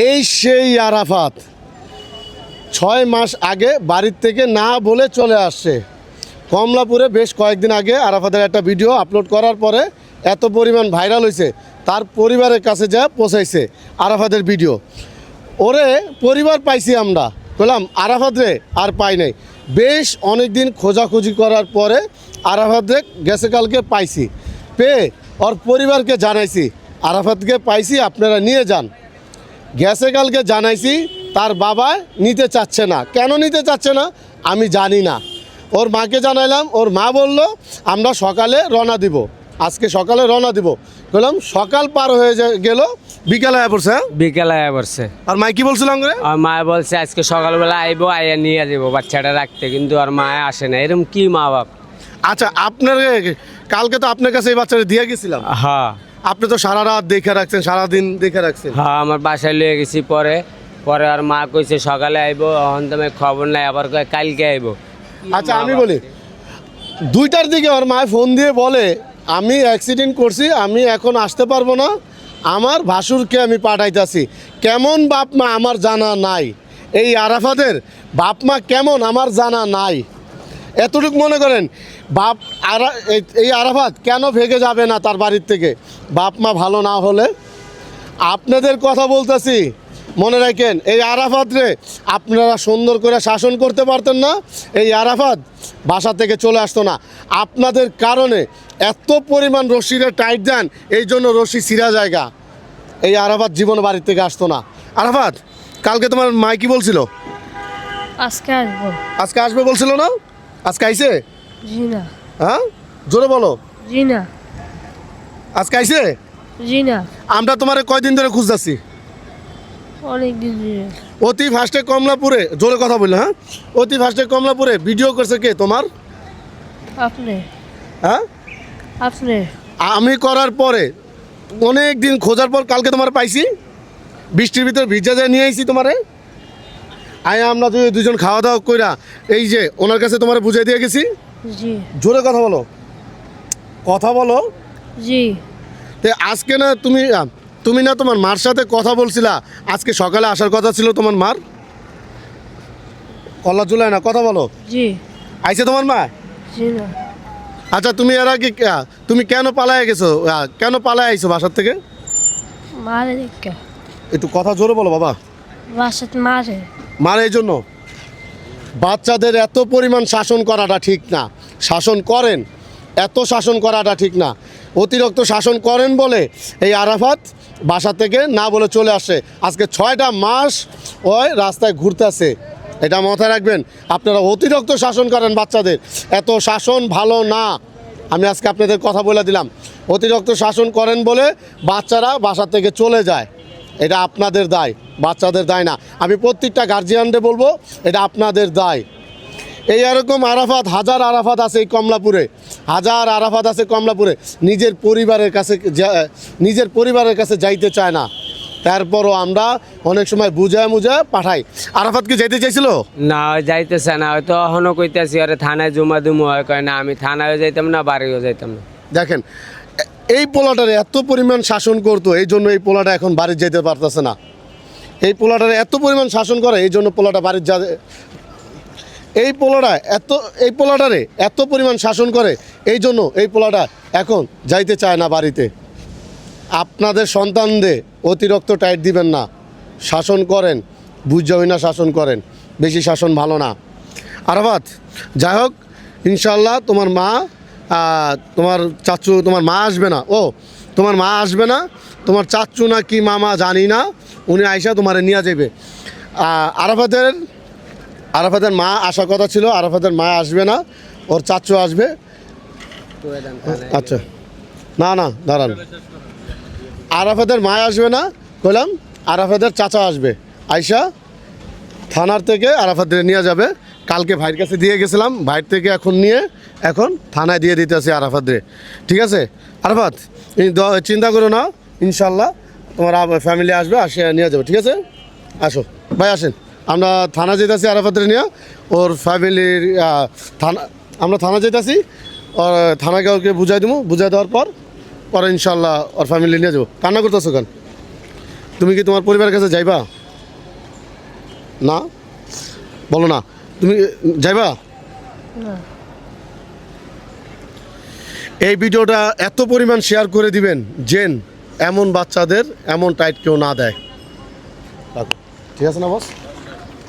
এই সেই আরাফাত 6 মাস আগে বাড়ির থেকে না বলে চলে আসছে কমলাপুরে। বেশ কয়েকদিন আগে আরাফাতের একটা ভিডিও আপলোড করার পরে এত পরিমাণ ভাইরাল হয়েছে, তার পরিবারের কাছে যা পৌঁছাইছে আরাফাতের ভিডিও। ওরে পরিবার পাইছি আমরা, বললাম আরাফাত রে আর পাই নাই। বেশ অনেক দিন খোঁজাখুঁজি করার পরে আরাফাত রে গেছে কালকে পাইছি, পেয়ে ওর পরিবারকে জানাইছি আরাফাতকে পাইছি, আপনারা নিয়ে যান। গেছে কালকে জানাইছি, তার বাবা নিতে চাচ্ছে না। কেন নিতে চাচ্ছে না আমি জানি না। ওর মাকে জানাইলাম, ওর মা বলল আমরা সকালে রওনা দিব, আজকে সকালে রওনা দিব। বললাম সকাল পার হয়ে গেল, বিকালে আয়া পড়ছে। বিকেলে আয়া পড়ছে। আর মাই কি বলছিলাম করে? আর মা বলছে আজকে সকালবেলা আইবো, আইয়া নিয়ে যাবো বাচ্চাটা রাখতে, কিন্তু আর মা আসে না। এরকম কি মা বাপ? আচ্ছা, আপনার কালকে তো আপনার কাছে এই বাচ্চাটা দিয়ে গেছিলাম। হ্যাঁ আপনি তো সারা রাত দেখে রাখছেন, সারাদিন দেখে রাখছেন। হ্যাঁ, আমার বাসায় লয়ে গেছি। পরে পরে আর মা কইছে সকালে আইবো, এখন তো খবর নাই, আবার কয় কালকে আইবো। আচ্ছা আমি বলি, 2টার দিকে ওর মা ফোন দিয়ে বলে আমি অ্যাক্সিডেন্ট করছি, আমি এখন আসতে পারবো না, আমার ভাসুরকে আমি পাঠাইতেছি। কেমন বাপ মা আমার জানা নাই। এই আরাফাতের বাপ মা কেমন আমার জানা নাই। এতটুকু মনে করেন বাপ এই আরাফাত কেন ভেগে যাবে না তার বাড়ির থেকে, বাপ মা ভালো না হলে? আপনাদের কথা বলতেছি, মনে রাখেন এই আরাফাত রে আপনারা সুন্দর করে শাসন করতে পারতেন না, এই আরাফাত বাসা থেকে চলে আসতো না। আপনাদের কারণে এত পরিমাণ রশিরে টাইট দেন, এই জন্য রশি ছিঁড়া জায়গা। এই আরাফাত জীবনে বাড়ির থেকে আসতো না। আরাফাত কালকে তোমার মা কি বলছিল? আজকে আসবো। আজকে আসবে বলছিল না? আজকে আইছে? জি না। হ্যাঁ জোরে বলো। জি না। আজকে আইছে? জি না। আমরা তোমার কয়দিন ধরে খুঁজতেছি। অনেক দিন ধরে। অতি ফার্স্টে কমলাপুরে, জোরে কথা বললে, হ্যাঁ, অতি ফার্স্টে কমলাপুরে ভিডিও করছে কে তোমার? আপনি। হ্যাঁ আপনি। আমি করার পরে অনেক দিন খোঁজার পর কালকে তোমার পাইছি, বৃষ্টির ভিতরে ভিজা যায় নিয়ে আইছি তোমারে। আয় আমরা দুজন খাওয়া দাওয়া কইরা এই যে ওনার কাছে তোমার বুঝাই দিয়ে গেছি। জি। জোরে কথা বলো, কথা বলো। জি। তো আজকে না তুমি না তোমার মার সাথে কথা বলছিলা, আজকে সকালে আসার কথা ছিল তোমার মার। কল্লা জুলাই না, কথা বলো। জি। আইছে তোমার মা? জি না। আচ্ছা তুমি এর আগে তুমি কেন পালায় গেছো, কেন পালায় আইছো বাসার থেকে? মারে দেখা। একটু কথা জোরে বলো বাবা। বাসাতে মারে। মার এই জন্য বাচ্চাদের এত পরিমাণ শাসন করাটা ঠিক না। শাসন করেন, এত শাসন করাটা ঠিক না। অতিরিক্ত শাসন করেন বলে এই আরাফাত বাসা থেকে না বলে চলে আসে। আজকে 6টা মাস ওই রাস্তায় ঘুরতেছে, এটা মাথায় রাখবেন। আপনারা অতিরিক্ত শাসন করেন বাচ্চাদের, এত শাসন ভালো না। আমি আজকে আপনাদের কথা বলে দিলাম, অতিরিক্ত শাসন করেন বলে বাচ্চারা বাসা থেকে চলে যায়। এটা আপনাদের দায়, বাচ্চাদের দায় না। আমি প্রত্যেকটা গার্জিয়ানদের বলবো এটা আপনাদের দায়। এই এরকম আরাফাত, হাজার আরাফাত আছে এই কমলাপুরে, হাজার আরাফাত আছে কমলাপুরে। নিজের পরিবারের কাছে যাইতে চায় না, তারপরও আমরা অনেক সময় বুঝায় পাঠাই। আরাফাত কি যাইতে চাইছিল না, যাইতেছে না। হয়তো এখনো কইতেছি আরে থানায় জমা দিমু, হয় কয় না আমি থানায়ও যাইতাম না, বাড়িও যাইতাম না। দেখেন এই পোলাটারে এত পরিমাণ শাসন করতো, এই জন্য এই পোলাটা এখন বাড়ি যেতে পারতেছে না। এই পোলাটারে এত পরিমাণ শাসন করে, এই জন্য পোলাটা বাড়ির এই পোলাটারে এত পরিমাণ শাসন করে, এই জন্য এই পোলাটা এখন যাইতে চায় না বাড়িতে। আপনাদের সন্তানদের অতিরিক্ত টাইট দিবেন না, শাসন করেন, বুঝাই না শাসন করেন, বেশি শাসন ভালো না। আরাফাত যাই হোক, ইনশাল্লাহ তোমার মা, তোমার চাচু, তোমার মা আসবে না, তোমার মা আসবে না, তোমার চাচু না কি মামা জানি না, উনি আইসা তোমারে নিয়ে যাবে। আরাফাতের মা আসার কথা ছিল, আরাফাতের মা আসবে না, ওর চাচু আসবে। আচ্ছা না দাঁড়ান, আরাফাতের মা আসবে না কইলাম, আরাফাতের চাচা আসবে, আইসা থানার থেকে আরাফাতের নিয়ে যাবে। কালকে ভাইয়ের কাছে দিয়ে গেছিলাম, ভাইয়ের থেকে এখন থানায় দিয়ে দিতে আছে আরাফাতরে। ঠিক আছে আরাফাত, চিন্তা করো না, ইনশাল্লাহ তোমার ফ্যামিলি আসবে, আসে নিয়ে যাবে। ঠিক আছে, আসো ভাই, আসেন। আমরা থানা যেতেছি আরাফাতরে নিয়ে, ওর ফ্যামিলির আমরা থানা যেতেছি, ওর থানাকে ওকে বুঝাই দেবো, বুঝাই দেওয়ার পরে ইনশাল্লাহ ওর ফ্যামিলি নিয়ে যাবো। কান্না করতেছো কেন? তুমি কি তোমার পরিবারের কাছে যাইবা? না, বলো না, তুমি যাইবা? না। এই ভিডিওটা এত পরিমাণ শেয়ার করে দিবেন যেন এমন বাচ্চাদের এমন টাইট কেউ না দেয়। ঠিক আছে না বস?